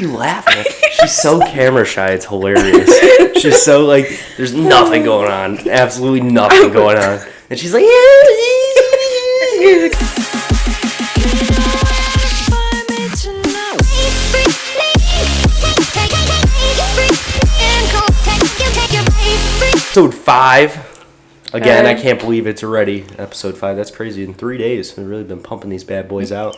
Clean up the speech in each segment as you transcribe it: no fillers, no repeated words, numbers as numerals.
You laughing? She's so camera shy. It's hilarious. She's so like, there's nothing going on. Absolutely nothing going on. And she's like, Episode 5. Again, I can't believe it's already episode 5. That's crazy. In 3 days, we've really been pumping these bad boys out.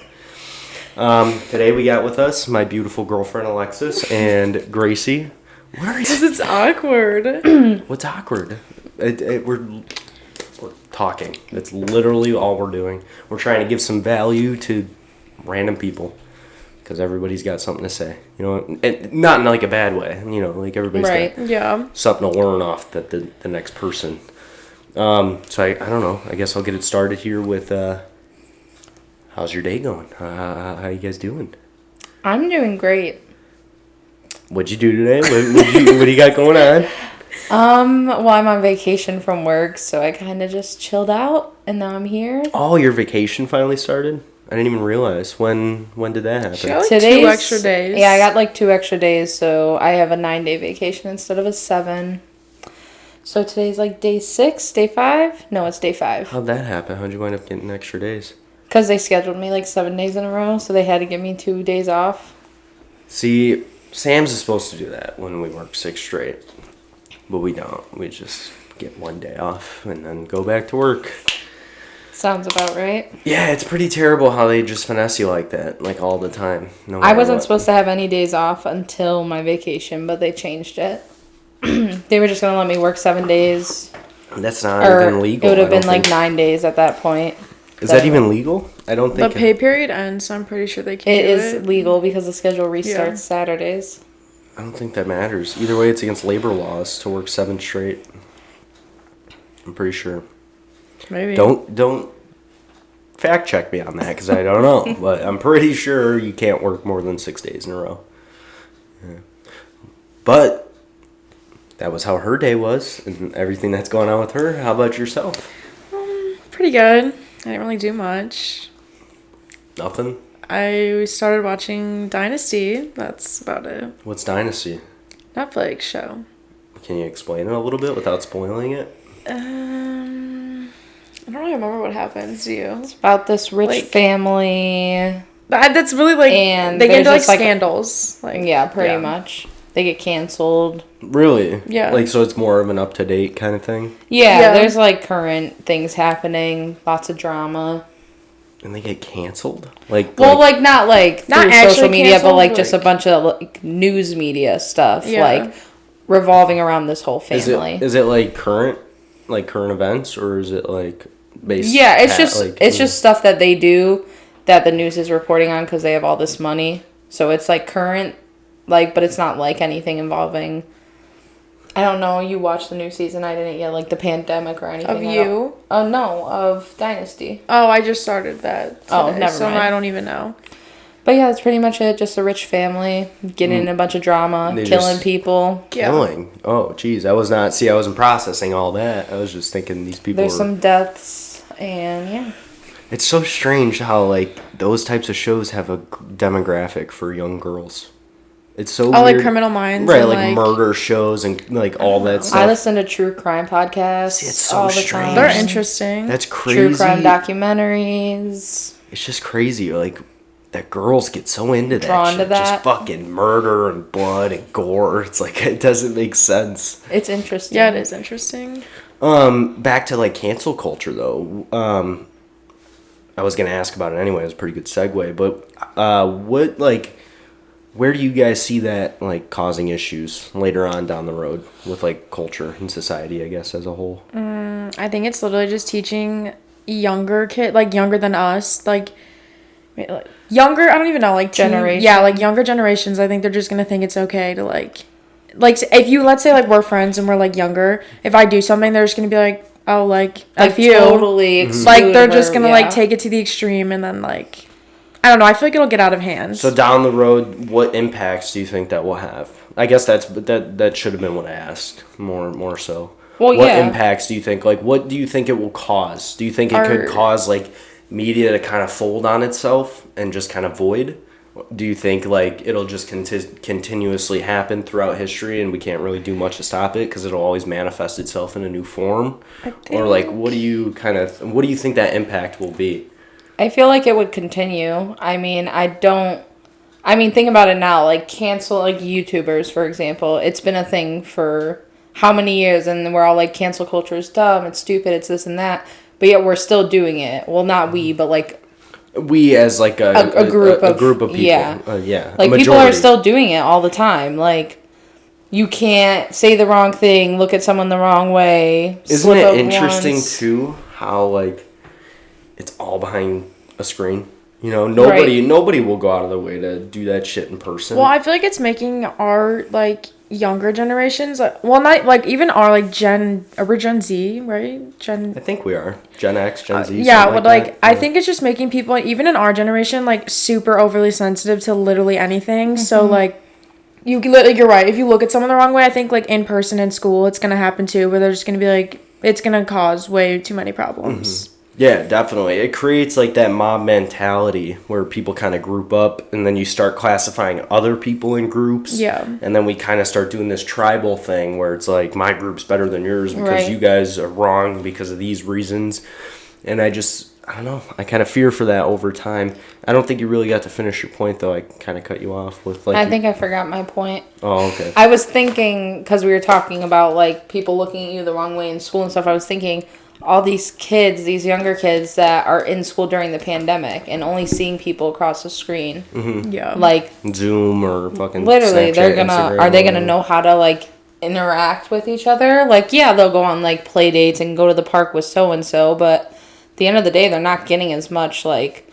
Today we got with us my beautiful girlfriend Alexis and Gracie. What are you? Because it's awkward. What's awkward? We're talking. That's literally all we're doing. We're trying to give some value to random people because everybody's got something to say. You know, and not in like a bad way. You know, like everybody's got something to learn off that the next person. So I don't know. I guess I'll get it started here with. How's your day going? How you guys doing? I'm doing great. What'd you do today? What do you got going on? Well, I'm on vacation from work, so I kind of just chilled out, and now I'm here. Oh, your vacation finally started? I didn't even realize. When did that happen? She got like 2 extra days. Yeah, I got like 2 extra days, so I have a 9-day vacation instead of a 7. So today's like day 6, day 5? No, it's day 5. How'd that happen? How'd you wind up getting extra days? Because they scheduled me like 7 days in a row, so they had to give me 2 days off. See, Sam's is supposed to do that when we work 6 straight. But we don't. We just get 1 day off and then go back to work. Sounds about right. Yeah, it's pretty terrible how they just finesse you like that, like all the time. No I wasn't supposed to have any days off until my vacation, but they changed it. They were just going to let me work 7 days. That's not even legal. It would have been like 9 days at that point. Is that even legal? I don't think the pay period ends, so I'm pretty sure they can do it. It is legal because the schedule restarts Saturdays. I don't think that matters. Either way, it's against labor laws to work 7 straight. I'm pretty sure. Maybe. Don't fact check me on that because I don't know. But I'm pretty sure you can't work more than 6 days in a row. Yeah. But that was how her day was and everything that's going on with her. How about yourself? Pretty good. I didn't really do much. Nothing? I started watching Dynasty. That's about it. What's Dynasty? Netflix show. Can you explain it a little bit without spoiling it? I don't really remember what happens. Do you? It's about this rich family. That's really like, and they get into like scandals. Pretty much. They get canceled. Really? Yeah. Like, so it's more of an up-to-date kind of thing? Yeah, there's like current things happening, lots of drama. And they get canceled? Like not through social media, but like just a like, bunch of like news media stuff, Yeah. like revolving around this whole family. Is it like current events, or is it like based? Yeah, it's just stuff that they do that the news is reporting on because they have all this money. So it's like current, like, but it's not like anything involving. I don't know. You watched the new season. I didn't yet. Like the pandemic or anything. Of You? Oh no, of Dynasty. Oh, I just started that today, never mind. So I don't even know. But yeah, that's pretty much it. Just a rich family getting in a bunch of drama, killing people. Killing? Yeah. Oh, geez. I wasn't processing all that. I was just thinking these people There's some deaths, and yeah. It's so strange how, like, those types of shows have a demographic for young girls. It's so weird. Like Criminal Minds. Right, like murder shows and, like, all that stuff. I listen to true crime podcasts. See, it's so all the strange. time. They're interesting. That's crazy. True crime documentaries. It's just crazy, like, that girls get so into that Drawn shit. to that. Just fucking murder and blood and gore. It's like, it doesn't make sense. It's interesting. Yeah, it is interesting. Back to, like, cancel culture, though. I was going to ask about it anyway. It was a pretty good segue. But where do you guys see that, like, causing issues later on down the road with, like, culture and society, I guess, as a whole? I think it's literally just teaching younger kids, like, younger than us, like younger, I don't even know, like, generation. Yeah, like, younger generations, I think they're just going to think it's okay to, like, if you, let's say, like, we're friends and we're, like, younger, if I do something, they're just going to be like, oh, like F you. Totally exclude like, they're just her, going to, like, take it to the extreme and then, like, I don't know. I feel like it'll get out of hand. So down the road, what impacts do you think that will have? I guess that should have been what I asked more so. Well, what impacts do you think? Like, what do you think it will cause? Do you think it could cause like media to kind of fold on itself and just kind of void, Do you think like it'll just continuously happen throughout history, and we can't really do much to stop it because it'll always manifest itself in a new form? Or like, what do you think that impact will be? I feel like it would continue. I mean, think about it now. Like, cancel, like, YouTubers, for example. It's been a thing for how many years? And we're all like, cancel culture is dumb. It's stupid. It's this and that. But yet we're still doing it. Well, not we, but, like... We as, like, a group of people. Yeah. Yeah. Like, people are still doing it all the time. Like, you can't say the wrong thing, look at someone the wrong way. Isn't it interesting, too, how, like, it's all behind a screen? You know, nobody will go out of their way to do that shit in person. Well, I feel like it's making our, like, younger generations, like, well, not, like, even our, like, we're Gen Z, right? I think we are. Gen X, Gen Z. Yeah, but, like, I think it's just making people, even in our generation, like, super overly sensitive to literally anything. Mm-hmm. So, like, you're right. If you look at someone the wrong way, I think, like, in person in school, it's going to happen, too, where they're just going to be, like, it's going to cause way too many problems. Mm-hmm. Yeah, definitely. It creates like that mob mentality where people kind of group up and then you start classifying other people in groups. Yeah. And then we kind of start doing this tribal thing where it's like my group's better than yours because you guys are wrong because of these reasons. And I don't know. I kind of fear for that over time. I don't think you really got to finish your point though. I kind of cut you off with like... I think I forgot my point. Oh, okay. I was thinking, because we were talking about like people looking at you the wrong way in school and stuff, I was thinking... all these kids, these younger kids that are in school during the pandemic and only seeing people across the screen. Mm-hmm. Yeah. Like Zoom or fucking literally, Snapchat, are they gonna know how to like interact with each other? Like, yeah, they'll go on like play dates and go to the park with so and so, but at the end of the day, they're not getting as much like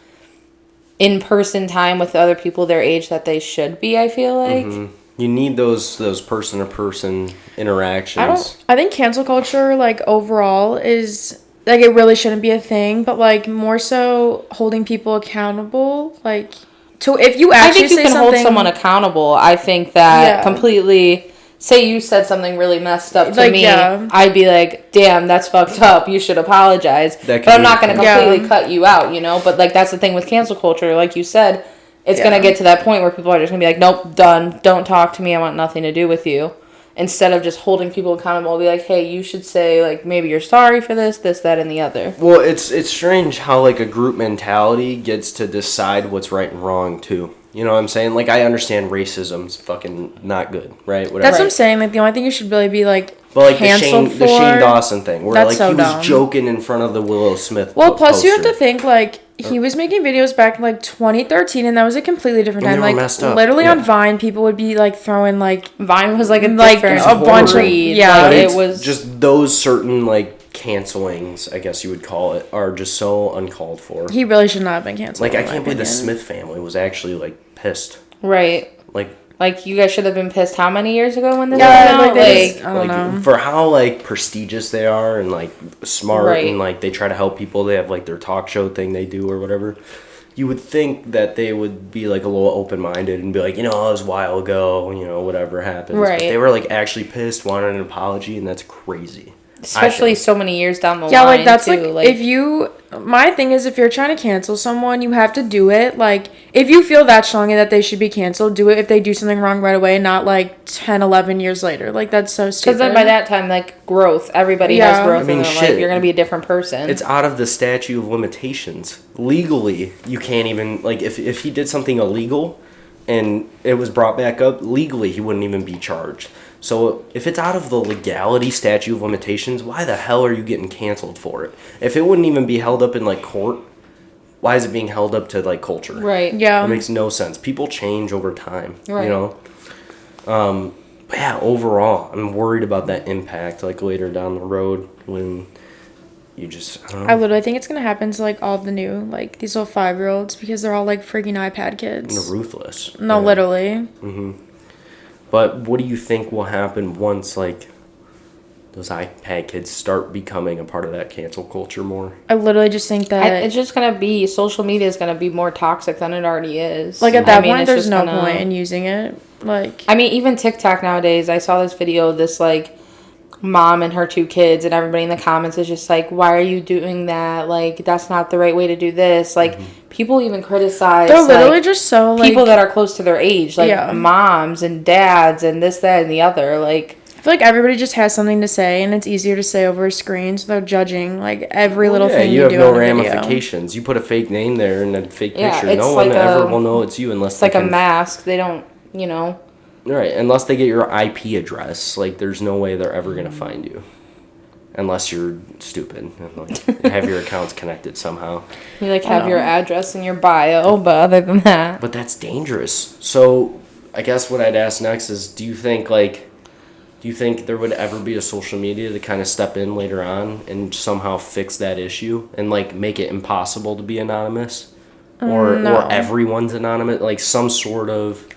in-person time with other people their age that they should be, I feel like. Mm-hmm. You need those person-to-person interactions. I think cancel culture, like, overall is, like, it really shouldn't be a thing, but, like, more so holding people accountable, like, to, if you actually I think you can hold someone accountable. I think that completely, say you said something really messed up to me, I'd be like, damn, that's fucked up, you should apologize. But I'm not going to completely cut you out, you know? But, like, that's the thing with cancel culture, like you said. It's going to get to that point where people are just going to be like, nope, done. Don't talk to me. I want nothing to do with you. Instead of just holding people accountable, I'll be like, hey, you should say, like, maybe you're sorry for this, that, and the other. Well, it's strange how, like, a group mentality gets to decide what's right and wrong, too. You know what I'm saying? Like, I understand racism's fucking not good, right? Whatever. That's what I'm saying. Like, the only thing you should really be, like, but like canceled the Shane Dawson thing, where that's like so he was dumb. joking in front of the Willow Smith. Well, plus you have to think like he was making videos back in like 2013, and that was a completely different time. Like literally on Vine, people would be like throwing like Vine was like a bunch of it was just those certain like cancelings, I guess you would call it, are just so uncalled for. He really should not have been canceled. Like I can't believe the Smith family was actually like pissed. Right. Like, you guys should have been pissed how many years ago when this came out? I don't know. For how, like, prestigious they are and, like, smart and, like, they try to help people. They have, like, their talk show thing they do or whatever. You would think that they would be, like, a little open-minded and be like, you know, it was a while ago, you know, whatever happens. Right. But they were, like, actually pissed, wanted an apology, and that's crazy. Especially so many years down the line. Yeah, like, that's, too. Like, if you... My thing is, if you're trying to cancel someone, you have to do it. Like, if you feel that strongly that they should be canceled, do it if they do something wrong right away, not, like, 10, 11 years later. Like, that's so stupid. Because then by that time, like, growth. Everybody has growth in their life. You're going to be a different person. It's out of the statute of limitations. Legally, you can't even... Like, if he did something illegal and it was brought back up, legally, he wouldn't even be charged. So if it's out of the legality statute of limitations, why the hell are you getting canceled for it? If it wouldn't even be held up in, like, court, why is it being held up to, like, culture? Right. Yeah. It makes no sense. People change over time, you know? But yeah, overall, I'm worried about that impact, like, later down the road when you just, I don't know. I literally think it's going to happen to, like, all the new, like, these little 5-year-olds because they're all, like, freaking iPad kids. And they're ruthless. No, literally. Mm-hmm. But what do you think will happen once, like, those iPad kids start becoming a part of that cancel culture more? I literally just think that... It's just going to be... Social media is going to be more toxic than it already is. Like, at that point, there's no point in using it. Like... I mean, even TikTok nowadays, I saw this video of this, like, mom and her 2 kids, and everybody in the comments is just like, why are you doing that? Like, that's not the right way to do this. Like, people even criticize, they're literally like, just so, like, people that are close to their age, like moms and dads and this, that, and the other. Like, I feel like everybody just has something to say, and it's easier to say over a screen without judging, like, every little thing you do have no in a ramifications. You put a fake name there and a fake picture. No like one ever will know it's you unless it's like a mask. They don't, you know. Right, unless they get your IP address. Like, there's no way they're ever going to find you. Unless you're stupid and like, have your accounts connected somehow. You like have your address in your bio, but other than that. But that's dangerous. So I guess what I'd ask next is, do you think there would ever be a social media to kind of step in later on and somehow fix that issue and like make it impossible to be anonymous? Or everyone's anonymous? Like some sort of...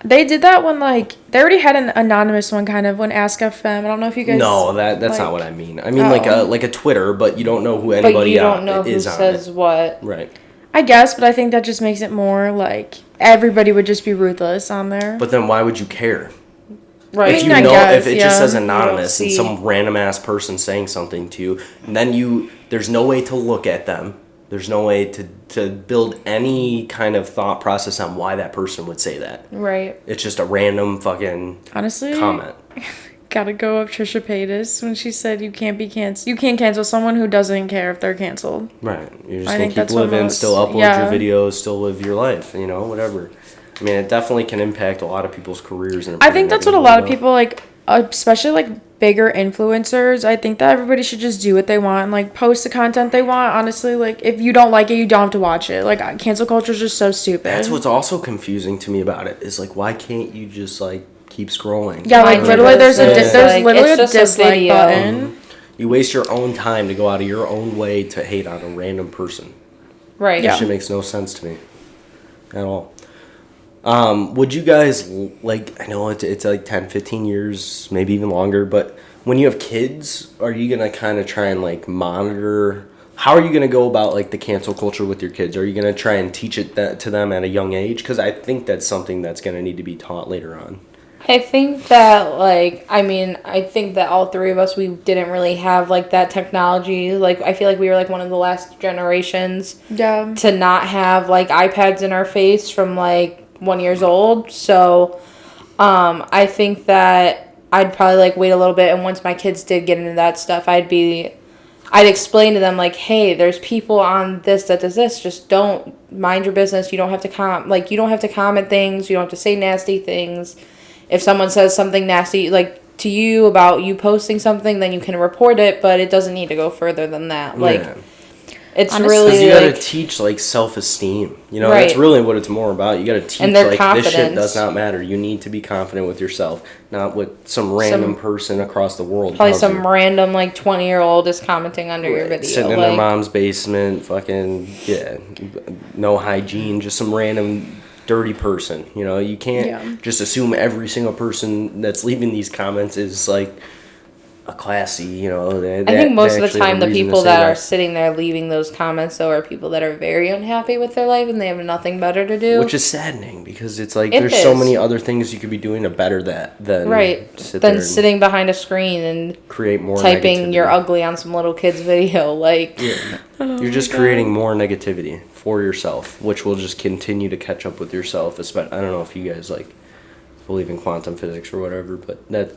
They did that when, like, they already had an anonymous one, kind of, when Ask FM. I don't know if you guys... No, that's like, not what I mean. I mean, like a Twitter, but you don't know who anybody is on it. But you don't know who says what. Right. I guess, but I think that just makes it more, like, everybody would just be ruthless on there. But then why would you care? Right. If you know, if it just says anonymous and some random-ass person saying something to you, and then there's no way to look at them. There's no way to build any kind of thought process on why that person would say that. Right. It's just a random fucking comment. Gotta go up Trisha Paytas when she said you can't be canceled. You can't cancel someone who doesn't care if they're canceled. Right. You're just going to keep living, still upload your videos, still live your life, you know, whatever. I mean, it definitely can impact a lot of people's careers. I think that's what a lot of people, like, especially, like, bigger influencers, I think that everybody should just do what they want and, like, post the content they want. Honestly, like, if you don't like it, you don't have to watch it. Like, cancel culture is just so stupid. That's what's also confusing to me about it is, like, why can't you just, like, keep scrolling? Yeah, like, literally, there's literally a dislike button. You waste your own time to go out of your own way to hate on a random person. Right. That shit makes no sense to me at all. Would you guys, like, I know it's like 10, 15 years, maybe even longer, but when you have kids, are you going to kind of try and, like, monitor, how are you going to go about, like, the cancel culture with your kids? Are you going to try and teach it to them at a young age? Because I think that's something that's going to need to be taught later on. I think that, like, I think that all 3 of us, we didn't really have, like, that technology. Like, I feel like we were, like, one of the last generations to not have, like, iPads in our face from, like, 1 year old. So I think that I'd probably like wait a little bit, and once my kids did get into that stuff, I'd explain to them, like, hey, there's people on this that does this, just don't mind your business. You don't have to you don't have to comment things, you don't have to say nasty things. If someone says something nasty, like, to you about you posting something, then you can report it, but it doesn't need to go further than that. Like, it's honestly, really, you gotta teach, like, self-esteem. You know, that's really what it's more about. You gotta teach, like, confidence. This shit does not matter. You need to be confident with yourself, not with some random person across the world. Probably some random, like, 20-year-old is commenting under your video. Sitting in their mom's basement, fucking, no hygiene, just some random dirty person. You know, you can't just assume every single person that's leaving these comments is, like, a classy, you know. I think most of the time the people that are sitting there leaving those comments, though, are people that are very unhappy with their life and they have nothing better to do. Which is saddening because it's like there's so many other things you could be doing to better that than sitting behind a screen and create more typing negativity. You're ugly on some little kid's video. Like, you're just creating more negativity for yourself, which will just continue to catch up with yourself. I don't know if you guys, like, believe in quantum physics or whatever, but that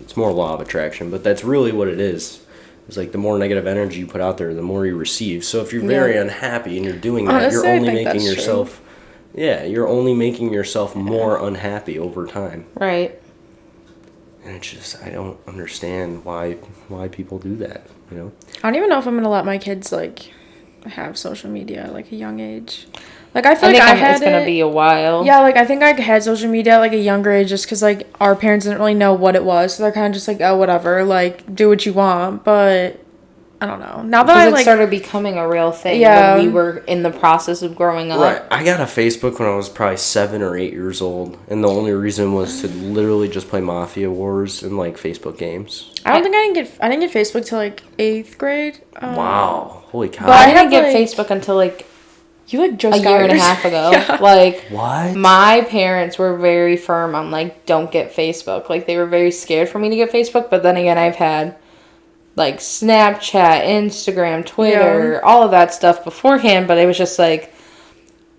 it's more law of attraction, but that's really what it is. It's like the more negative energy you put out there, the more you receive. So if you're very unhappy and you're doing that, honestly, you're only making yourself you're only making yourself more unhappy over time. Right. And it's just, I don't understand why people do that, you know? I don't even know if I'm going to let my kids, like, have social media at, like, a young age. Like, I feel like it's going to be a while. Yeah, like, I think I had social media at, like, a younger age just because, like, our parents didn't really know what it was. So they're kind of just like, oh, whatever. Like, do what you want. But I don't know. Now that it started becoming a real thing when we were in the process of growing up. Right. I got a Facebook when I was probably 7 or 8 years old. And the only reason was to literally just play Mafia Wars and, like, Facebook games. I didn't get Facebook till, like, 8th grade. Wow. Holy cow. But I didn't get Facebook until, like, You like just a got year and a yours. half ago. Yeah. Like, What? my parents were very firm on, like, don't get Facebook. Like, they were very scared for me to get Facebook. But then again, I've had, like, Snapchat, Instagram, Twitter, all of that stuff beforehand. But it was just, like,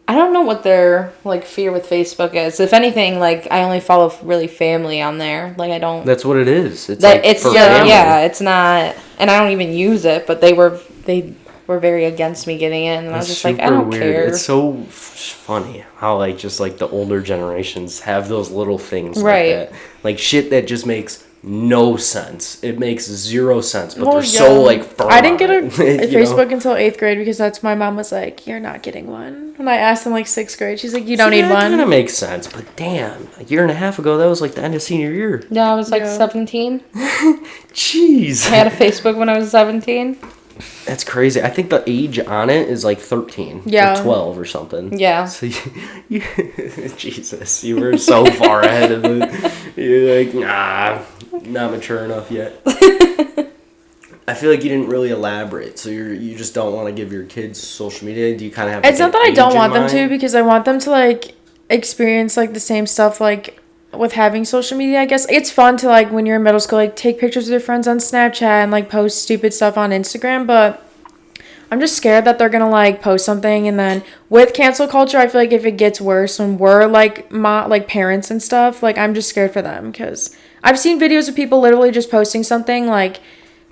I don't know what their, like, fear with Facebook is. If anything, like, I only follow really family on there. Like, I don't... That's what it is. It's That like it's for yeah, family. yeah, it's not, and I don't even use it. But they were very against me getting it, and I was just like, I don't care. It's so funny how like just like the older generations have those little things Right. like that, like shit that just makes no sense. It makes zero sense, but Well, they're so yeah. like firm I didn't get on a it, you know? Facebook until 8th grade because that's my mom was like, you're not getting one. When I asked in like 6th grade, she's like, you don't See, need that kind of one. makes sense, but damn, a year and a half ago that was like the end of senior year. Yeah, I was like Yeah. 17. Jeez, I had a Facebook when I was 17. that's crazy. I think the age on it is like 13 Yeah. or 12 or something. Yeah. So you Jesus, you were so far ahead of it. You're like, nah, not mature enough yet. I feel like you didn't really elaborate, so you just don't want to give your kids social media. Do you kind of have? It's like, not that an I don't age in want them to mind? because I want them to like experience like the same stuff like with having social media. I guess it's fun to like when you're in middle school like take pictures of your friends on Snapchat and like post stupid stuff on Instagram, but I'm just scared that they're gonna like post something and then with cancel culture I feel like if it gets worse when we're like like parents and stuff, like I'm just scared for them because I've seen videos of people literally just posting something like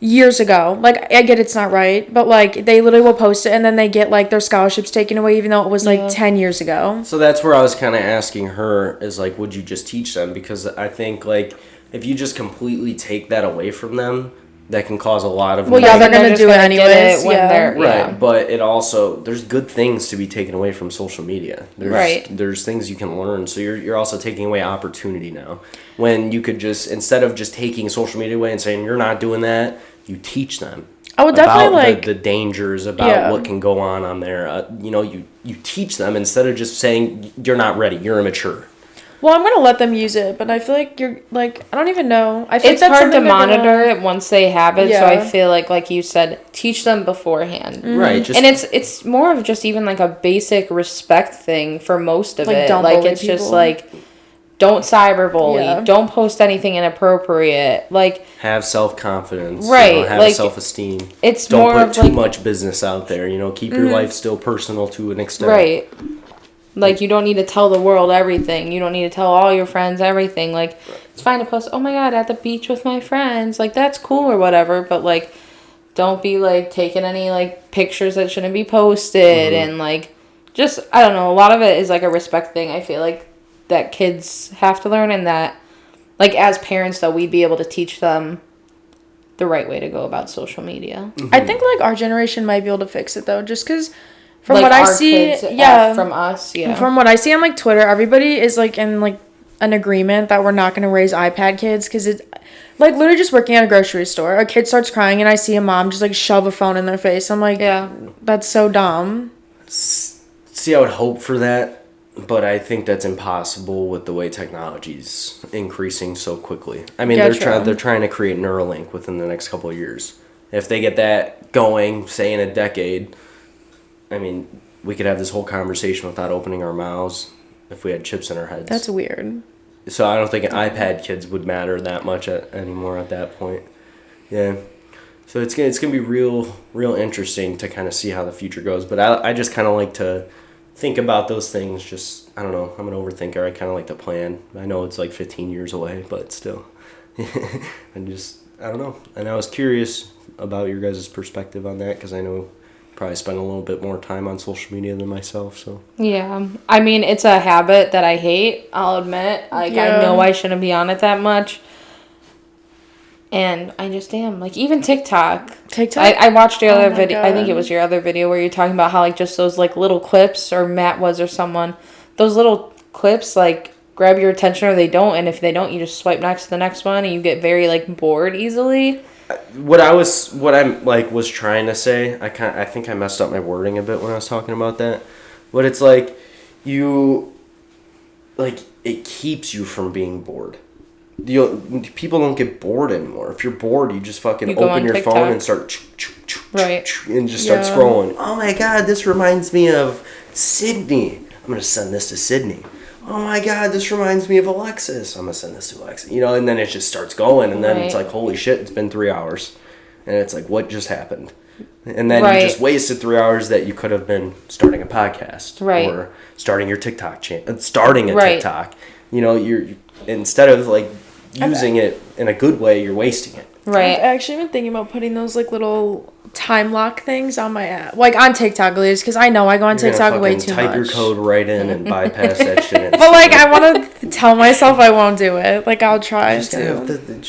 years ago. Like I get it's not right, but like they literally will post it and then they get like their scholarships taken away even though it was like Yeah. 10 years ago. So that's where I was kind of asking her is like, would you just teach them? Because I think like if you just completely take that away from them, that can cause a lot of Well, yeah, they're And gonna just do it get anyways, when yeah. they're right. yeah. But it also there's good things to be taken away from social media. There's, Right. There's things you can learn. So you're also taking away opportunity now. When you could just instead of just taking social media away and saying you're not doing that, you teach them. I would definitely about like the dangers, about Yeah. what can go on there. You teach them instead of just saying you're not ready, you're immature. well, I'm gonna let them use it, but I feel like you're like I don't even know. I feel It's like that's hard to something they're gonna- monitor it once they have it, so Yeah. I feel like you said, teach them beforehand. Right. Just And it's more of just even like a basic respect thing for most of Like, it. don't Like bully it's just people. like don't cyberbully, Yeah. don't post anything inappropriate. Like have self-confidence. Right, Have like, self-esteem. it's Don't more put of too like much business out there. Keep your life still personal to an extent. right. Like you don't need to tell the world everything. You don't need to tell all your friends everything. Like it's fine to post, "Oh my god, at the beach with my friends." Like that's cool or whatever, but like don't be like taking any like pictures that shouldn't be posted and like just I don't know, a lot of it is like a respect thing. I feel like that kids have to learn and that like as parents though we'd be able to teach them the right way to go about social media. I think like our generation might be able to fix it though, just because from Like what I our see, kids, yeah, from us, yeah. from what I see on like Twitter, everybody is like in like an agreement that we're not gonna raise iPad kids because it's like literally just working at a grocery store. A kid starts crying and I see a mom just like shove a phone in their face. I'm like, Yeah. that's so dumb. See, I would hope for that, but I think that's impossible with the way technology's increasing so quickly. I mean, Yeah, they're true. trying to create Neuralink within the next couple of years. If they get that going, say in a decade, I mean, we could have this whole conversation without opening our mouths if we had chips in our heads. That's weird. So I don't think iPad kids would matter that much anymore at that point. Yeah. So it's gonna be real interesting to kind of see how the future goes. But I just kind of like to think about those things. Just I don't know. I'm an overthinker. I kind of like to plan. I know it's like 15 years away, but still, I don't know. And I was curious about your guys' perspective on that because I know you probably spend a little bit more time on social media than myself. So Yeah. I mean, it's a habit that I hate, I'll admit. Like, Yeah. I know I shouldn't be on it that much. And I just am. Like, even TikTok. TikTok. I watched your Oh other my video. I think it God. was your other video where you're talking about how, like, just those, like, little clips, or Matt was or someone, those little clips, like, grab your attention or they don't. And if they don't, you just swipe next to the next one and you get very, like, bored easily. what I'm like was trying to say, I think I messed up my wording a bit when I was talking about that. But it's like it keeps you from being bored. People don't get bored anymore. If you're bored, you just fucking You go open on your TikTok. phone and start Right. and just start Yeah. scrolling. Oh my god, this reminds me of Sydney. I'm going to send this to Sydney. Oh my God, this reminds me of Alexis. I'm going to send this to Alexis. And then it just starts going. And then it's like, holy shit, it's been 3 hours. And it's like, what just happened? And then you just wasted 3 hours that you could have been starting a podcast. Right. Or starting your TikTok channel. Starting a TikTok. You're instead of like using it in a good way, you're wasting it. Right. I've actually been thinking about putting those like little time lock things on my app, like on TikTok at least, because I know I go on TikTok way too much. Type your code right in and bypass that shit. But like I want to tell myself I won't do it. Like I'll try to.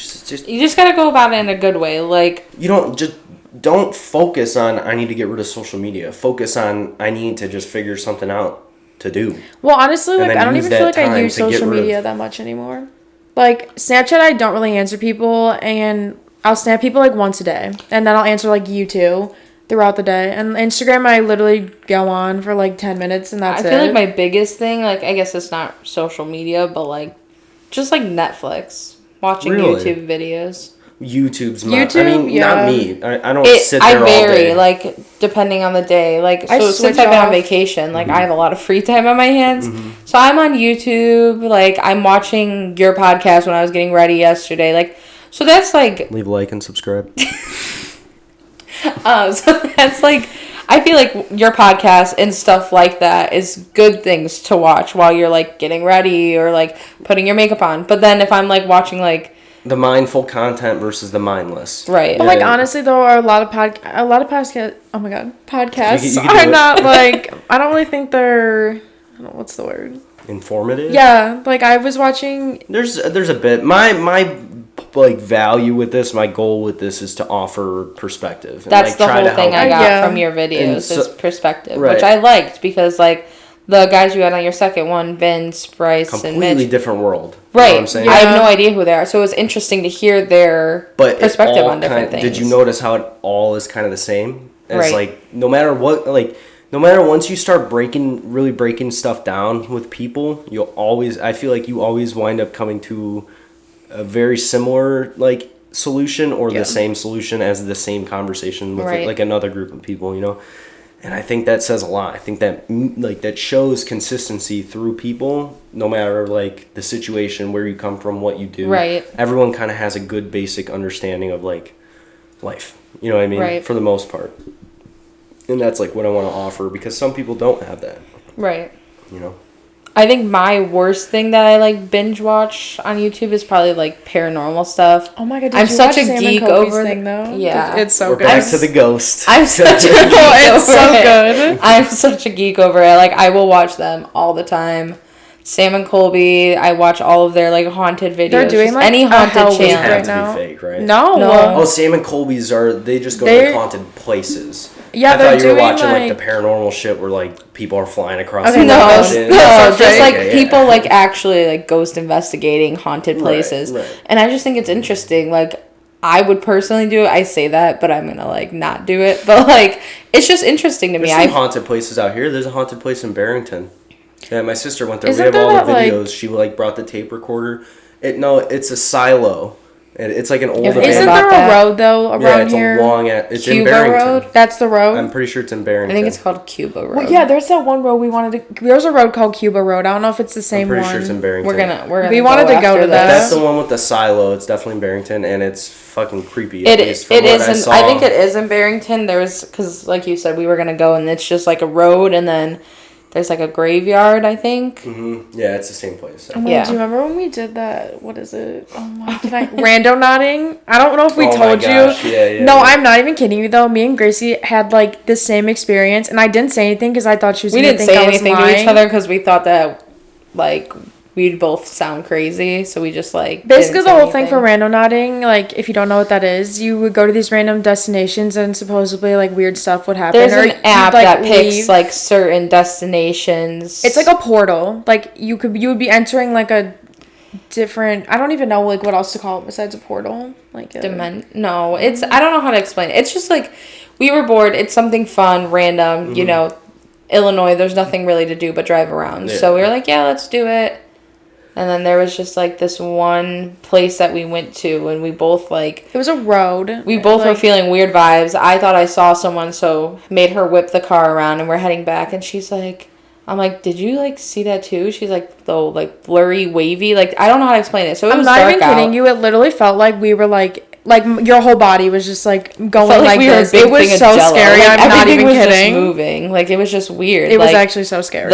You just gotta go about it in a good way. Like you don't focus on I need to get rid of social media. Focus on I need to just figure something out to do. Well, honestly, like I don't even feel like I use social media that much anymore. Like Snapchat, I don't really answer people, and I'll snap people like once a day, and then I'll answer like you two throughout the day. And Instagram, I literally go on for like 10 minutes, and that's it. I feel like my biggest thing, like I guess it's not social media, but like just like Netflix, watching YouTube videos. YouTube's not. I mean, not me. I don't sit there all day. I vary, like depending on the day. Like so, since I've been on vacation, like I have a lot of free time on my hands. So I'm on YouTube. Like I'm watching your podcast when I was getting ready yesterday. Like so that's like leave a like and subscribe. So that's like I feel like your podcast and stuff like that is good things to watch while you're like getting ready or like putting your makeup on. But then if I'm like watching like the mindful content versus the mindless. Right. But like honestly though, a lot of podcasts. Oh my God, podcasts are not like. I don't really think they're. I don't know what's the word. Informative. Yeah, like I was watching. There's a bit. My like value with this. My goal with this is to offer perspective. That's like, the whole thing I got from your videos is perspective, which I liked because like. The guys you had on your second one, Vince, Bryce, and Mitch. Completely different world. Right. You know what I'm saying? I have no idea who they are. So it was interesing to hear their perspective on different things. Did you notice how it all is kind of the same? It's like, no matter once you start really breaking stuff down with people, I feel like you always wind up coming to a very similar, like, solution or the same solution as the same conversation with, like, another group of people, And I think that says a lot. I think that that shows consistency through people, no matter like the situation, where you come from, what you do. Right. Everyone kind of has a good basic understanding of like life. You know what I mean? Right. For the most part. And that's like what I want to offer because some people don't have that. Right. I think my worst thing that I like binge watch on YouTube is probably like paranormal stuff. Oh my God! I'm such a geek over thing though. Yeah, it's so We're good. back to the ghost. I'm such a geek it's so good. I'm such a geek over it. Like I will watch them all the time. Sam and Colby, I watch all of their like haunted videos. They're doing like any haunted channel right now. To be fake, right? No. Oh, Sam and Colby's they just go to haunted places. Yeah, I thought you were watching like the paranormal shit where like people are flying across the ocean. No, just like people like actually like ghost investigating haunted places. Right. And I just think it's interesting. Like I would personally do it. I say that, but I'm gonna like not do it. But like it's just interesting to me. There's some haunted places out here. There's a haunted place in Barrington. Yeah, my sister went there. Isn't we have all the that, videos. like... She like brought the tape recorder. It's a silo. It's like an old abandoned. Isn't there a road though around here? It's Cuba in Barrington. Road? That's the road? I'm pretty sure it's in Barrington. I think it's called Cuba Road. Well, yeah, there's that one road we wanted to. There's a road called Cuba Road. I don't know if it's the same one. I'm pretty sure it's in Barrington. We wanted to go to that. That's the one with the silo. It's definitely in Barrington, and it's fucking creepy. It is. I think it is in Barrington. Because like you said, we were gonna go, and it's just like a road, and then. There's like a graveyard, I think. Mm-hmm. Yeah, it's the same place. Oh, yeah. Do you remember when we did that? What is it? Oh my! Rando nodding. I don't know if we told you. Yeah, no, I'm not even kidding you though. Me and Gracie had like the same experience, and I didn't say anything because I thought she was. We didn't say anything to each other because we thought that like we'd both sound crazy, so we just like basically the whole thing for rando nodding. Like if you don't know what that is, you would go to these random destinations and supposedly like weird stuff would happen. There's an app that picks like certain destinations. It's like a portal. Like you would be entering like a different. I don't even know like what else to call it besides a portal. Like no, it's I don't know how to explain it. It's just like we were bored. It's something fun, random. Mm-hmm. Illinois. There's nothing really to do but drive around. Yeah. So we were like, yeah, let's do it. And then there was just, like, this one place that we went to, and we both, like... It was a road. We both were feeling weird vibes. I thought I saw someone, so made her whip the car around, and we're heading back, and she's like... I'm like, did you, like, see that too? She's like, the, like, blurry, wavy. Like, I don't know how to explain it. So it was dark out. I'm not even kidding you. It literally felt like we were, like your whole body was just, like, going felt like we were a this. big It was thing of so Jell-O. scary. Like, I'm not everything even was kidding. just moving. Like, it was just weird. It was like, actually so scary.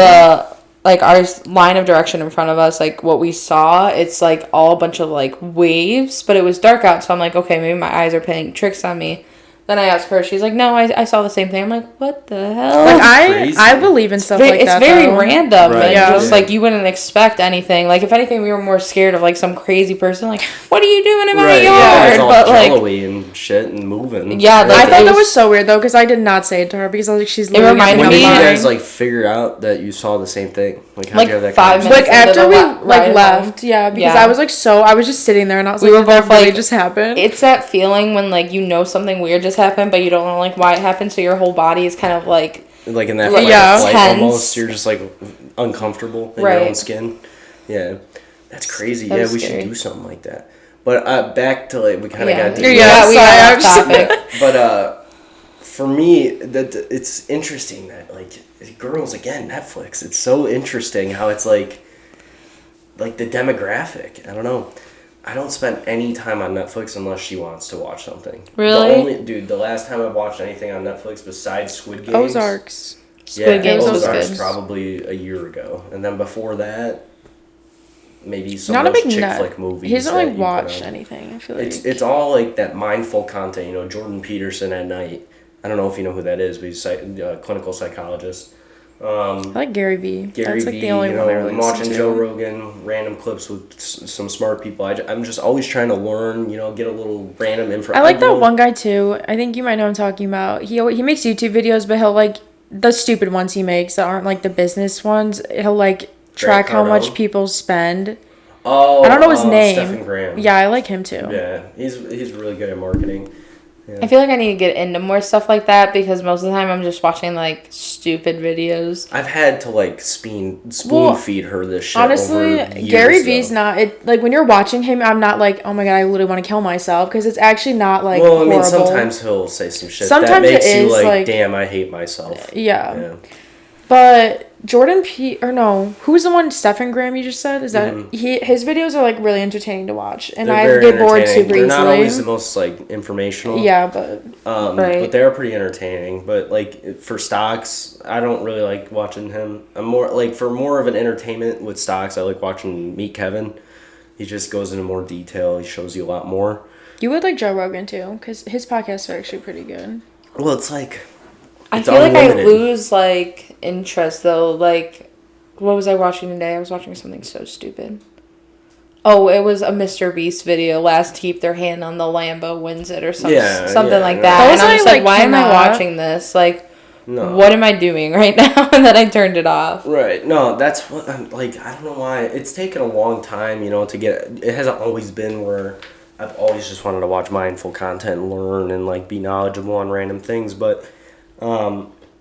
Like, our line of direction in front of us, like, what we saw, it's, like, all a bunch of, like, waves. But it was dark out, so I'm like, okay, maybe my eyes are playing tricks on me. Then I asked her, she's like, no, I saw the same thing. I'm like, what the hell? Like, Crazy. I believe in stuff like that. It's very though. random. Right, And yeah. just, like, you wouldn't expect anything. Like, if anything, we were more scared of, like, some crazy person. Like, what are you doing in my Right, yard? yeah, it's all But, like, jello-y and shit and moving. Yeah, I like, thought it that was- was so weird though, because I did not say it to her because I was like, she's literally reminded When me- did you Mine. guys like figure out that you saw the same thing? Like, how'd Like, you have that 5 conversation? minutes like after we ride like home. left, yeah, because Yeah. I was like I was just sitting there and I was We like, were did that both really like, just happened? It's that feeling when, like, you know something weird just happened, but you don't know, like, why it happened, so your whole body is kind of, like... Like in that Like, fight yeah. or flight tense. almost, you're just like uncomfortable in Right. your own skin. Yeah, that's crazy. That Yeah, was we scary. should do something like that. But back to like we kind of Yeah, got to Yeah, we sorry, got I'm off just- topic. But for me, that it's interesting that like girls again Netflix. It's so interesting how it's like the demographic. I don't know. I don't spend any time on Netflix unless she wants to watch something. Really? The last time I've watched anything on Netflix besides Squid Games. Ozarks. Squid Games was Ozarks good. probably a year ago, and then before that, maybe some Not a of those big chick nut. flick movies. He doesn't that really you put watch on. anything. I feel like It's all like that mindful content. You know, Jordan Peterson at night. I don't know if you know who that is, but he's a clinical psychologist. I like Gary Vee. Gary That's like Vee, the only you one I know, really I'm listen watching to. Joe Rogan, random clips with some smart people. I'm just always trying to learn, you know, get a little random info. I like that one guy too. I think you might know who I'm talking about. He makes YouTube videos, but he'll like the stupid ones he makes that aren't like the business ones. He'll like track how much Cardone? people spend. Oh, I don't know his name. Stephen Graham. Yeah, I like him too. Yeah, he's really good at marketing. I feel like I need to get into more stuff like that because most of the time I'm just watching, like, stupid videos. I've had to like spoon Well, feed her this shit. Honestly, over years, Gary Vee's though. not it. Like when you're watching him, I'm not like, oh my god, I literally want to kill myself because it's actually not like. Well, I mean, horrible. sometimes he'll say some shit that Sometimes it makes you is, like, like- damn, I hate myself. Yeah. But Jordan P or no, who's the one? Stephen Graham you just said? Is that his videos are like really entertaining to watch, and They're I very get bored entertaining. super They're easily. not always the most like informational. Yeah, but Right. But they're pretty entertaining. But like for stocks, I don't really like watching him. I'm more like for more of an entertainment with stocks. I like watching Meet Kevin. He just goes into more detail. He shows you a lot more. you would like Joe Rogan too, because his podcasts are actually pretty good. Well, it's like I it's feel like I unlimited. lose, like, interest, though. Like, what was I watching today? I was watching something so stupid. Oh, it was a Mr. Beast video. Last keep their hand on the Lambo wins it or something like no. that. Those And I'm I, just like, like, why am I cannot. watching this? Like, No. what am I doing right now? And then I turned it off. Right. No, that's what I'm like. I don't know why it's taken a long time, you know, to get. It hasn't always been where I've always just wanted to watch mindful content, and learn, and like be knowledgeable on random things. But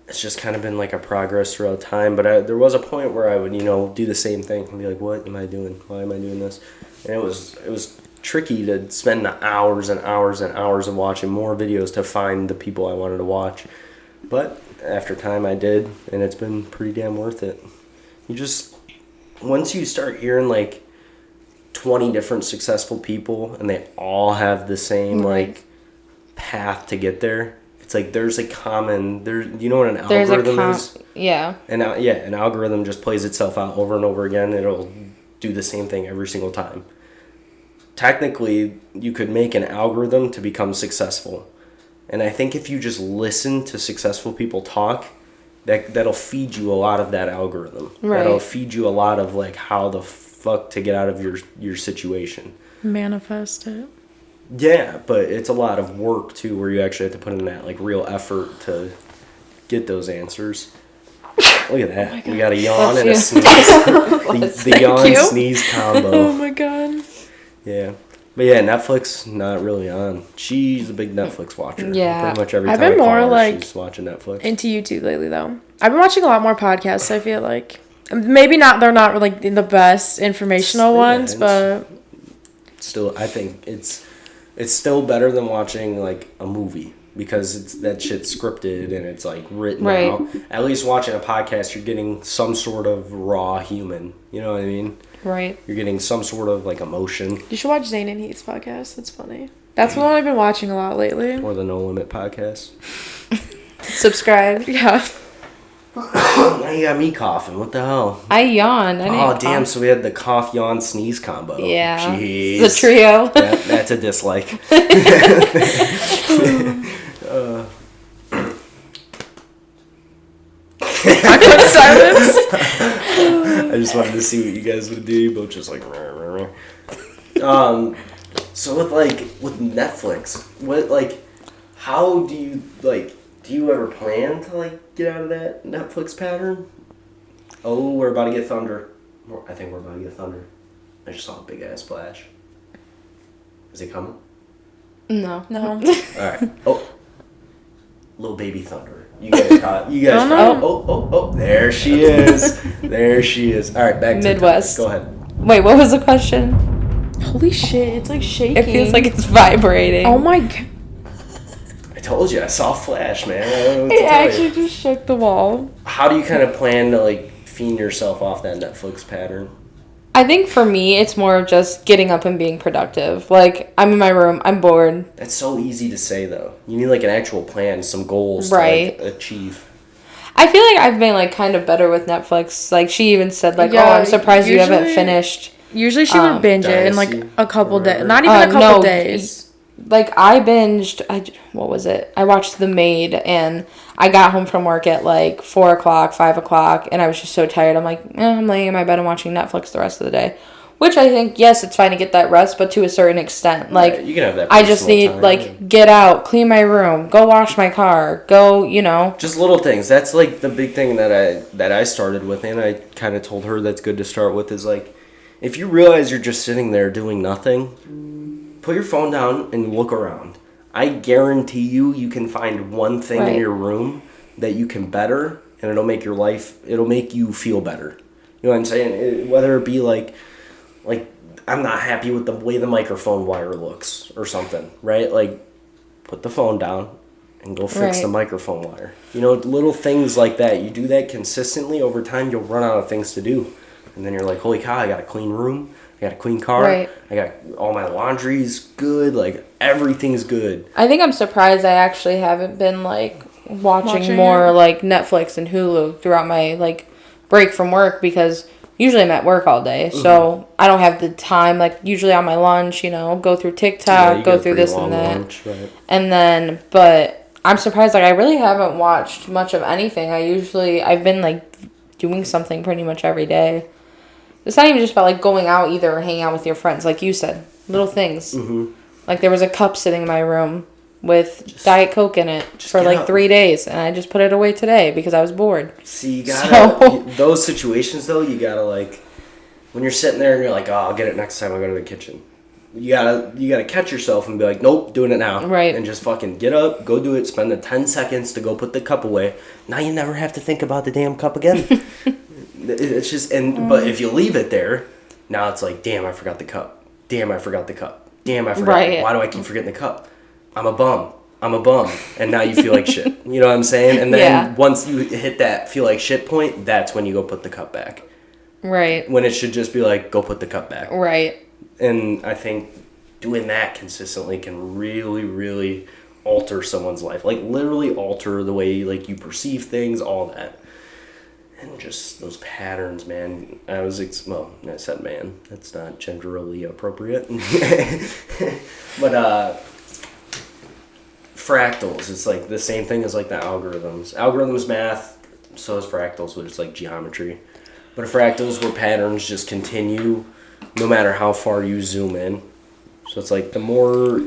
it's just kind of been like a progress throughout time. But there was a point where I would, you know, do the same thing and be like, "What am I doing? Why am I doing this?" And it was tricky to spend the hours and hours and hours of watching more videos to find the people I wanted to watch. But after time I did, and it's been pretty damn worth it. You just, once you start hearing like 20 different successful people and they all have the same like path to get there, it's like there's a common, you know what an algorithm is? Yeah. An algorithm just plays itself out over and over again. It'll do the same thing every single time. Technically, you could make an algorithm to become successful. And I think if you just listen to successful people talk, that'll feed you a lot of that algorithm. Right. That'll feed you a lot of like how the fuck to get out of your situation. Manifest it. Yeah, but it's a lot of work too, where you actually have to put in that like real effort to get those answers. Look at that. We got a yawn and a sneeze. the yawn you. sneeze combo. Oh my god. Yeah. But yeah, Netflix, not really on. She's a big Netflix watcher. Yeah. Pretty much every I've time been I call more, her, like, she's watching Netflix. Into YouTube lately though. I've been watching a lot more podcasts, I feel like. Maybe they're not like the best informational ones, but Still, I think it's still better than watching like a movie. because that shit's scripted and it's like written Right. out. At least watching a podcast, you're getting some sort of raw human. You know what I mean? Right. You're getting some sort of like emotion. You should watch Zane and Heath's podcast. That's funny. That's the one I've been watching a lot lately. Or the No Limit podcast. Subscribe. Yeah. Now you got me coughing. What the hell? I yawned. I didn't Oh, damn. cough. So we had the cough, yawn, sneeze combo. Yeah. Jeez. The trio. That's a dislike. Awkward silence. I just wanted to see what you guys would do. You both just like. So with Netflix, how do you do you ever plan to get out of that Netflix pattern? Oh, we're about to get thunder. I think we're about to get thunder. I just saw a big ass splash. Is it coming? No. No. All right. Oh, little baby thunder. You guys caught. You guys. No. Oh! There she is. There she is. All right, back to Midwest. The topic. Go ahead. Wait, what was the question? Holy shit, it's like shaking. It feels like it's vibrating. Oh my god. I told you, I saw a flash, man. I don't know what to It tell you. actually just shook the wall. How do you kind of plan to fiend yourself off that Netflix pattern? I think for me, it's more of just getting up and being productive. Like, I'm in my room, I'm bored. That's so easy to say, though. You need an actual plan, some goals Right. to achieve. I feel like I've been kind of better with Netflix. Like, she even said Yeah, oh, I'm surprised you haven't usually- finished. Usually she would binge it in Dynasty a couple days. or Not even a couple no, days. I binged, what was it? I watched The Maid, and I got home from work at 4 o'clock, 5 o'clock, and I was just so tired. I'm I'm laying in my bed and watching Netflix the rest of the day. Which I think, yes, it's fine to get that rest, but to a certain extent. Right, you can have that I just need, personal time, yeah. get out, clean my room, go wash my car, go, Just little things. That's the big thing that I started with, and I kind of told her that's good to start with is if you realize you're just sitting there doing nothing, put your phone down and look around. I guarantee you can find one thing in your room that you can better, and it'll make you feel better. You know what I'm saying? Whether it be I'm not happy with the way the microphone wire looks or something, right? Put the phone down and go fix the microphone wire. Little things like that. You do that consistently over time, you'll run out of things to do. And then you're like, holy cow, I got a clean room. I got a clean car. Right. I got all my laundry's good. Everything's good. I think I'm surprised I actually haven't been watching Watching more it? Netflix and Hulu throughout my break from work, because usually I'm at work all day, so I don't have the time. Usually on my lunch, go through TikTok, you go get a through pretty this long and that, lunch, right? and then but I'm surprised I really haven't watched much of anything. I've been doing something pretty much every day. It's not even just about going out either or hanging out with your friends, like you said, little things. Mm-hmm. There was a cup sitting in my room with Diet Coke in it for get up. 3 days, and I just put it away today because I was bored. See, you gotta, So- those situations though, you gotta when you're sitting there and you're oh, I'll get it next time I go to the kitchen. You gotta catch yourself and be nope, doing it now. Right. And just fucking get up, go do it, spend the 10 seconds to go put the cup away. Now you never have to think about the damn cup again. It's just, but if you leave it there, now it's damn, I forgot the cup. Damn, I forgot the cup. Damn, I forgot. Right. Why do I keep forgetting the cup? I'm a bum. And now you feel like shit. You know what I'm saying? And then once you hit that feel like shit point, that's when you go put the cup back. Right. When it should just be go put the cup back. Right. And I think doing that consistently can really, really alter someone's life. Literally alter the way you perceive things, all that. And just those patterns, man. I said man. That's not genderly appropriate. But fractals, it's the same thing as the algorithms. Algorithms, math, so is fractals, but it's geometry. But fractals where patterns just continue no matter how far you zoom in. So it's the more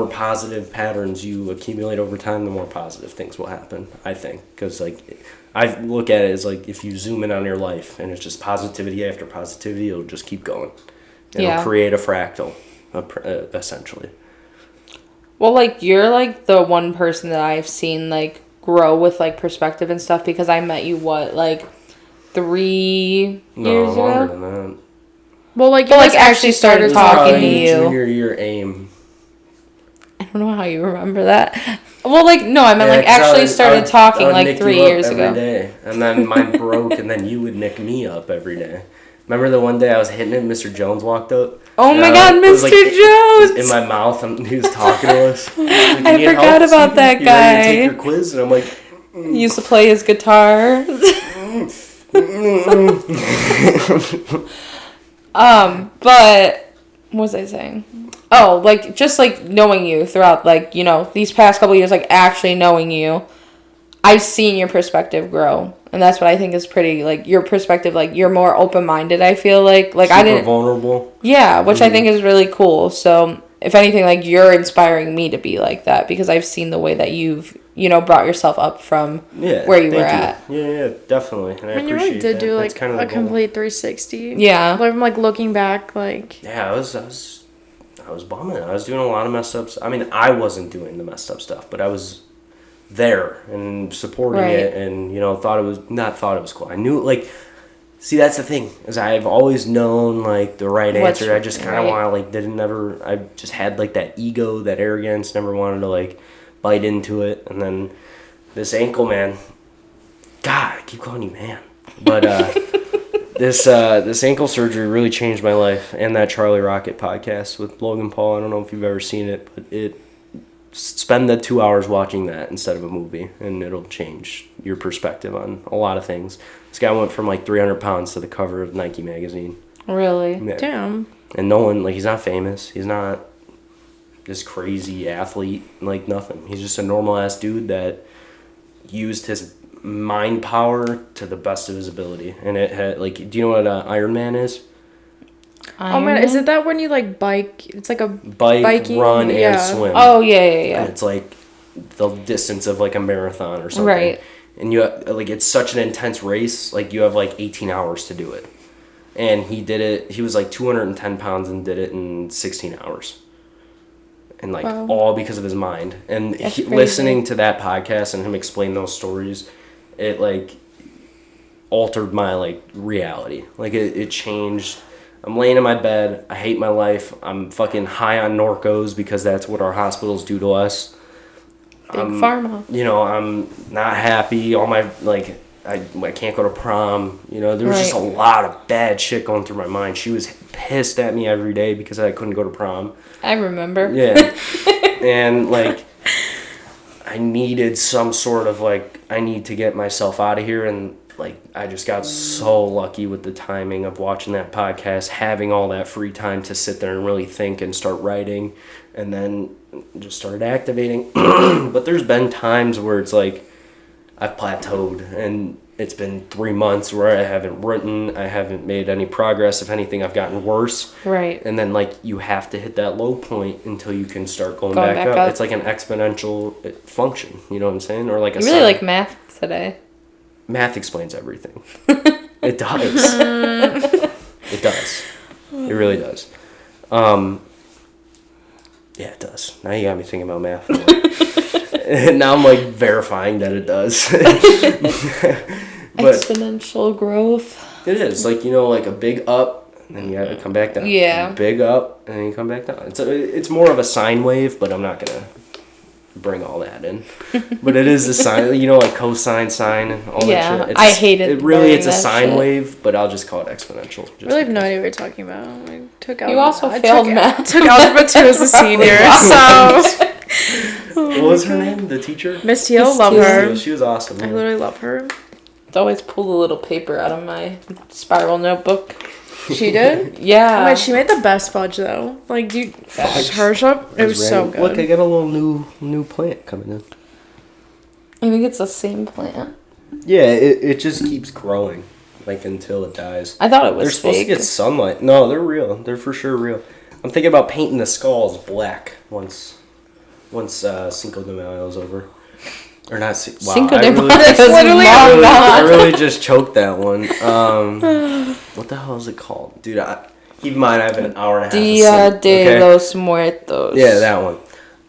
positive patterns you accumulate over time, the more positive things will happen, I think. Because I look at it as if you zoom in on your life and it's just positivity after positivity, it'll just keep going. It'll create a fractal, essentially. Well, you're the one person that I've seen grow with perspective and stuff, because I met you 3 years longer ago? than that. Well, But actually started talking to you. Junior year AIM. I don't know how you remember that. Well, like, no, I meant, like, 'cause actually started talking, like, nick 3 you up years ago. every day, and then mine broke, and then you would nick me up every day. Remember the one day I was hitting it, Mr. Jones walked up? Oh my God, It was Mr. like, it was Jones! in my mouth, and he was talking to us. Like, I "You need forgot help, about Stevie? that You ready to guy." take your quiz? And I'm like, He used to play his guitar. But what was I saying? Oh, like, just, like, knowing you throughout, like, you know, these past couple years, like, actually knowing you, I've seen your perspective grow. And that's what I think is pretty, like, your perspective, like, you're more open-minded, I feel like. Like, I didn't... vulnerable. Yeah, which I think is really cool. So, if anything, like, you're inspiring me to be like that because I've seen the way that you've, you know, brought yourself up from where you were at. Yeah, definitely. And And you really did do, like, kind of a complete 360. Yeah. Like, I'm, like, looking back, like... Yeah, I was bumming. I was doing a lot of messed up stuff. I mean, I wasn't doing the messed up stuff, but I was there and supporting it, and, you know, thought it was cool. I knew, like, see, that's the thing, is I've always known, like, the right answer. I just kind of want to, like, I just had, like, that ego, that arrogance, never wanted to, like, bite into it. And then this ankle, man, God, I keep calling you man, but this ankle surgery really changed my life. And that Charlie Rocket podcast with Logan Paul, I don't know if you've ever seen it, but spend the 2 hours watching that instead of a movie, and it'll change your perspective on a lot of things. This guy went from, like, 300 pounds to the cover of Nike magazine. Really? Yeah. Damn. And no one, like, he's not famous. He's not this crazy athlete, like, nothing. He's just a normal ass dude that used his mind power to the best of his ability. And it had, like, do you know what Iron Man is? Oh man, is it that when you like bike? It's like a biking, run, and swim. Oh yeah. And it's like the distance of like a marathon or something. Right. And you have, like, it's such an intense race. Like, you have like 18 hours to do it. And he did it. He was like 210 pounds and did it in 16 hours. And like all because of his mind. And listening to that podcast and him explain those stories, it like altered my like reality. Like it changed. I'm laying in my bed. I hate my life. I'm fucking high on Norcos because that's what our hospitals do to us. Big pharma. You know, I'm not happy. All my, like, I can't go to prom. You know, there was just a lot of bad shit going through my mind. She was pissed at me every day because I couldn't go to prom. I remember. Yeah. And, like, I needed some sort of, like, I need to get myself out of here. And, like, I just got so lucky with the timing of watching that podcast, having all that free time to sit there and really think and start writing, and then just started activating. But there's been times where it's like I've plateaued, and it's been 3 months where I haven't written, I haven't made any progress. If anything, I've gotten worse. Right. And then, like, you have to hit that low point until you can start going back up. It's like an exponential function, you know what I'm saying? Or like a You really like math today. Math explains everything. It does. It does. It really does. Yeah, it does. Now you got me thinking about math. And now I'm like verifying that it does. But exponential growth. It is. Like, you know, like a big up, and then you gotta come back down. Yeah. Big up, and then you come back down. It's more of a sine wave, but I'm not gonna bring all that in. But it is a sine, you know, like cosine, sine, and all that shit. I hate it. It's a sine wave, but I'll just call it exponential. I really have no idea what you're talking about. I took You also failed math. Took algebra 2 as a senior, so... What was her name? The teacher? Miss Teal, love her. She was awesome. I literally love her. I always pull the little paper out of my spiral notebook. She did? Yeah. Oh my, she made the best fudge though. Like, dude, her shop, it was so good. Look, I got a little new plant coming in. I think it's the same plant. Yeah, it just keeps growing, like, until it dies. I thought it was They're supposed fake. to get sunlight. No, they're real. They're for sure real. I'm thinking about painting the skulls black once Cinco de Mayo is over. Or not. Wow, Cinco de Mayo is literally I really just choked that one. What the hell is it called? Dude, keep in mind I have an hour and a half Dia of sleep, de los Muertos. Yeah, that one.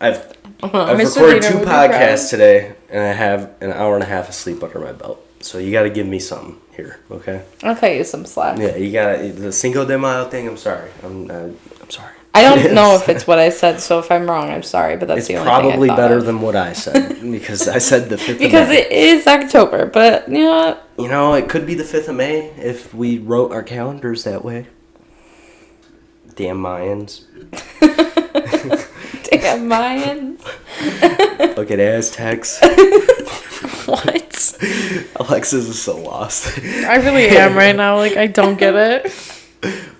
I've recorded 2 podcasts today, and I have an hour and a half of sleep under my belt. So you got to give me something here, okay? I'll cut you some slack. Yeah, you got the Cinco de Mayo thing. I'm sorry. I'm sorry. I don't know if it's what I said, so if I'm wrong, I'm sorry, but that's It's the only thing I probably thought better of. than what I said, because I said the 5th of May. Because it is October, but you know what? You know, it could be the 5th of May if we wrote our calendars that way. Damn Mayans. Damn Mayans. Fucking Aztecs. What? Alexis is so lost. I really am right now. Like, I don't get it.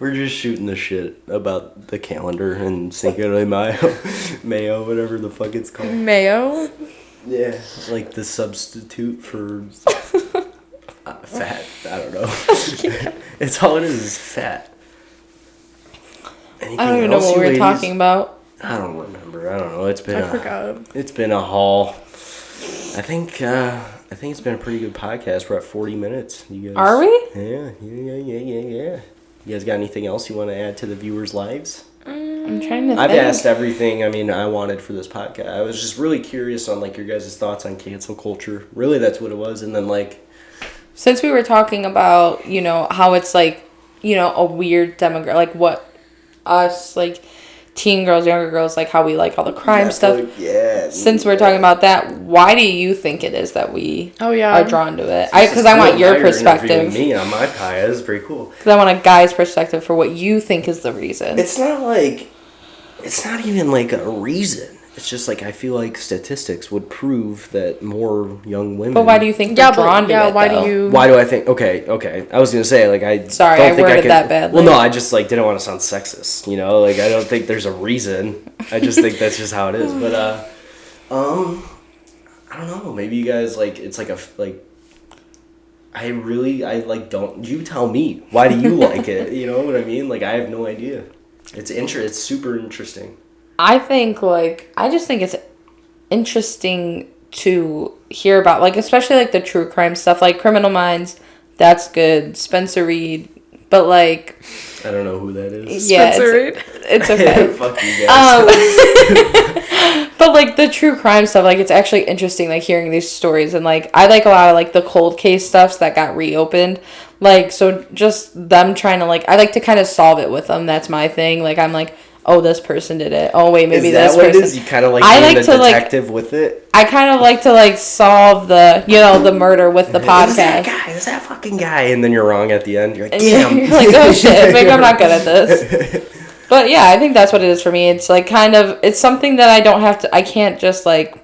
We're just shooting the shit about the calendar and Cinco de Mayo, Mayo, whatever the fuck it's called. Mayo? Yeah, like the substitute for fat. I don't know. It's all it is fat. Anything I don't even know else, what you we were ladies? talking about. I don't remember. I don't know. It's been I forgot. It's been a haul. I think it's been a pretty good podcast. We're at 40 minutes. You guys, Are we? Yeah. You guys got anything else you want to add to the viewers' lives? I'm trying to I've think. asked everything. I mean, I wanted for this podcast. I was just really curious on like your guys' thoughts on cancel culture. Really, that's what it was. And then like, Since we were talking about, you know, how it's like, you know, a weird demographic, like what us, like teen girls, younger girls, like how we like all the crime stuff. Yeah. Since we're talking about that, why do you think it is that we are drawn to it? Because I want your perspective. Me on my podcast is pretty cool. Because I want a guy's perspective for what you think is the reason. It's not even like a reason. It's just like I feel like statistics would prove that more young women. But why do you think they're drawn to it? Why though? do you? Why do I think? Okay. I was gonna say like I. Sorry, don't I think worded could, that badly. Well, no, I just like didn't want to sound sexist. You know, like I don't think there's a reason. I just think that's just how it is. But I don't know. Maybe you guys like it's like a like. I like don't. You tell me. Why do you like it? You know what I mean? Like I have no idea. It's super interesting. I just think it's interesting to hear about, like, especially, like, the true crime stuff, like, Criminal Minds, that's good, Spencer Reed, but, like... I don't know who that is. Yeah, Spencer Reed? It's okay. Fuck you guys. But, like, the true crime stuff, like, it's actually interesting, like, hearing these stories, and, like, I like a lot of, like, the cold case stuffs that got reopened, like, so just them trying to, like, I like to kind of solve it with them, that's my thing, like, I'm like... Oh, this person did it. Oh, wait, maybe this person. Is that what it is? You kind of like being the detective with it? I kind of like to, like, solve the, you know, the murder with the podcast. It's that guy. It's that fucking guy. And then you're wrong at the end. You're like, damn. You're like, oh, shit. Maybe I'm not good at this. But, yeah, I think that's what it is for me. It's, like, kind of, it's something that I don't have to, I can't just, like,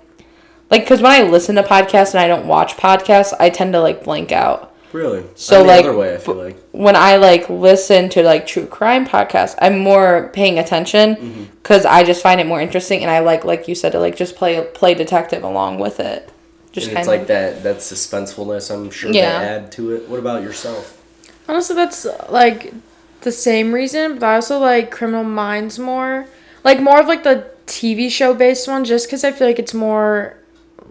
because when I listen to podcasts and I don't watch podcasts, I tend to, like, blank out. Really? So, like, other way, I feel like. When I, like, listen to, like, true crime podcasts, I'm more paying attention because I just find it more interesting, and I like you said, to, like, just play detective along with it. Just and kind it's like that suspensefulness, I'm sure, they add to it. What about yourself? Honestly, that's, like, the same reason, but I also like Criminal Minds more. Like, more of, like, the TV show-based one, just because I feel like it's more...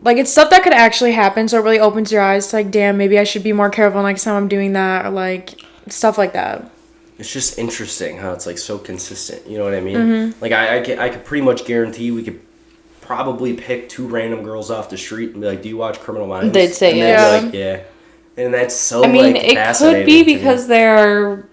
Like, it's stuff that could actually happen, so it really opens your eyes to, like, damn, maybe I should be more careful next time I'm doing that, or, like, stuff like that. It's just interesting how it's, like, so consistent, you know what I mean? Like, I could pretty much guarantee we could probably pick 2 random girls off the street and be like, do you watch Criminal Minds? They'd say and yes. They'd be like, yeah. And that's so, I mean, like, it fascinating. could be because they're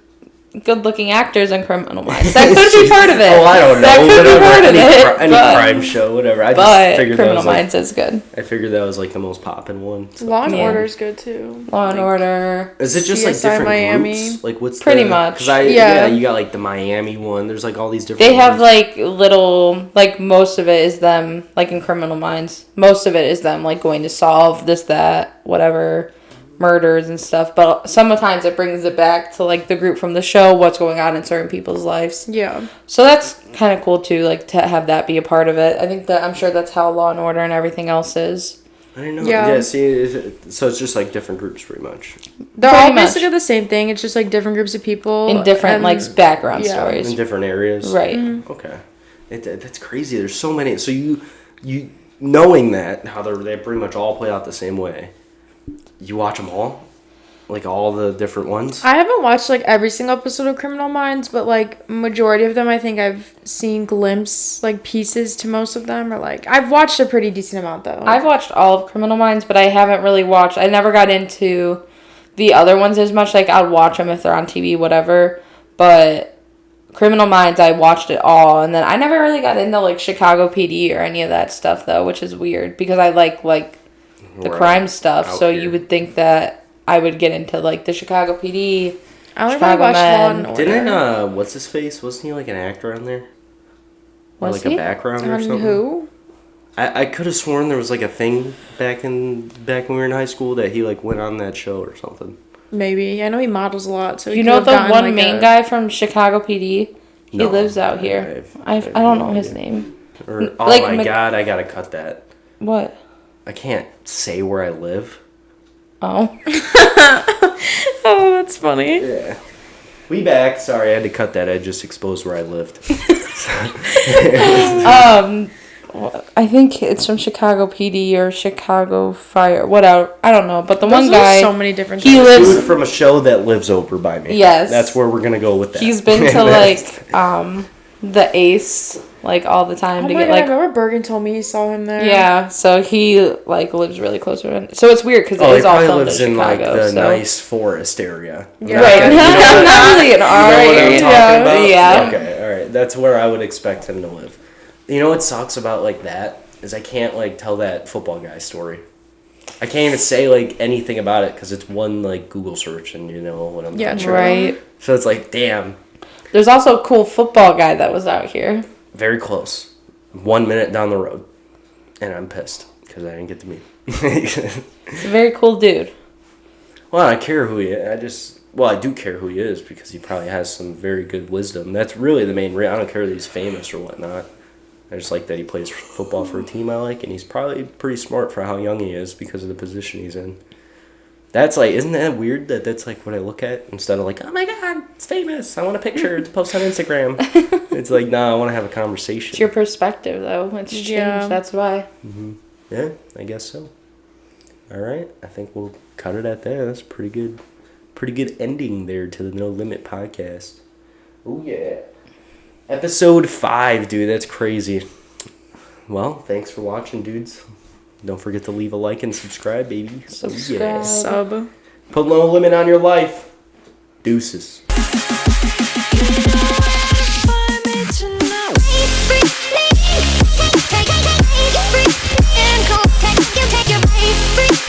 good-looking actors in Criminal Minds. That could be part of it. Oh, I don't know. That could be part of it. Any crime show, whatever. I just But figured Criminal that was, Minds is good. I figured that was, like, the most poppin' one. So. Law and Yeah. Order is good, too. Law and Order. Is it just, like, CSI different Miami. groups? Like, what's Pretty much. Because Yeah. you got, like, the Miami one. There's, like, all these different They have, ones. like, little... Like, most of it is them, like, in Criminal Minds. Most of it is them, like, going to solve this, that, whatever... murders and stuff, but sometimes it brings it back to, like, the group from the show, what's going on in certain people's lives. Yeah. So that's kind of cool too, like, to have that be a part of it. I think that I'm sure that's how Law and Order and everything else is. I didn't know. Yeah. Yeah, see, so it's just, like, different groups pretty much. They're Pretty all much. basically the same thing. It's just, like, different groups of people. In different, like, background yeah. stories. In different areas. Right. Okay. That's crazy. There's so many. So you knowing that, how they pretty much all play out the same way, you watch them all? Like, all the different ones? I haven't watched, like, every single episode of Criminal Minds, but, like, majority of them, I think I've seen pieces to most of them, or, like, I've watched a pretty decent amount, though. I've watched all of Criminal Minds, but I haven't really watched... I never got into the other ones as much. Like, I'd watch them if they're on TV, whatever. But Criminal Minds, I watched it all, and then I never really got into like Chicago PD or any of that stuff though, which is weird because I like the crime stuff. So you would think that I would get into like the Chicago PD. I only Chicago watched Law Men. and Order. Didn't what's his face? Wasn't he like an actor on there? Or Was like he? a background or On something? who? I could have sworn there was like a thing back when we were in high school that he like went on that show or something. Maybe. I know he models a lot, so he You could know have the gotten, one like, main guy from Chicago PD? He No, lives out here. I don't know his name. Or, oh Like my god, I gotta cut that. What? I can't say where I live. Oh. Oh, that's funny. Yeah. We back. Sorry, I had to cut that. I just exposed where I lived. I think it's from Chicago PD or Chicago Fire, whatever. I don't know, but the Those one are guy, so many different he things. lives. Dude from a show that lives over by me. Yes. That's where we're gonna go with that. He's been to like the Ace like all the time Oh to my get god, I like. remember Bergen told me he saw him there. Yeah, so he like lives really close to it. So it's weird because Oh, it he is all probably filmed lives in in like Chicago. the so. nice forest area. Yeah. Right, You know not really an what R I'm area. talking about? Yeah. Okay, all right. That's where I would expect him to live. You know what sucks about like that is I can't like tell that football guy story. I can't even say like anything about it because it's one like Google search and you know what I'm talking true. about. Right. So it's like, damn, There's also a cool football guy that was out here. very close. 1 minute down the road, and I'm pissed because I didn't get to meet him. He's a very cool dude. Well, I care who he is. I do care who he is because he probably has some very good wisdom. That's really the main reason. I don't care that he's famous or whatnot. I just like that he plays football for a team I like, and he's probably pretty smart for how young he is because of the position he's in. That's like, isn't that weird that that's like what I look at instead of like, oh my god, it's famous. I want a picture to post on Instagram. It's like, nah, I want to have a conversation. It's your perspective, though. It's changed. Yeah. That's why. Yeah, I guess so. All right, I think we'll cut it at there. That's pretty good ending there to the No Limit podcast. Oh yeah. Episode 5, dude, that's crazy. Well, thanks for watching, dudes. Don't forget to leave a like and subscribe, baby. Subscribe. Yeah. Sub. Put no limit on your life. Deuces. Fire.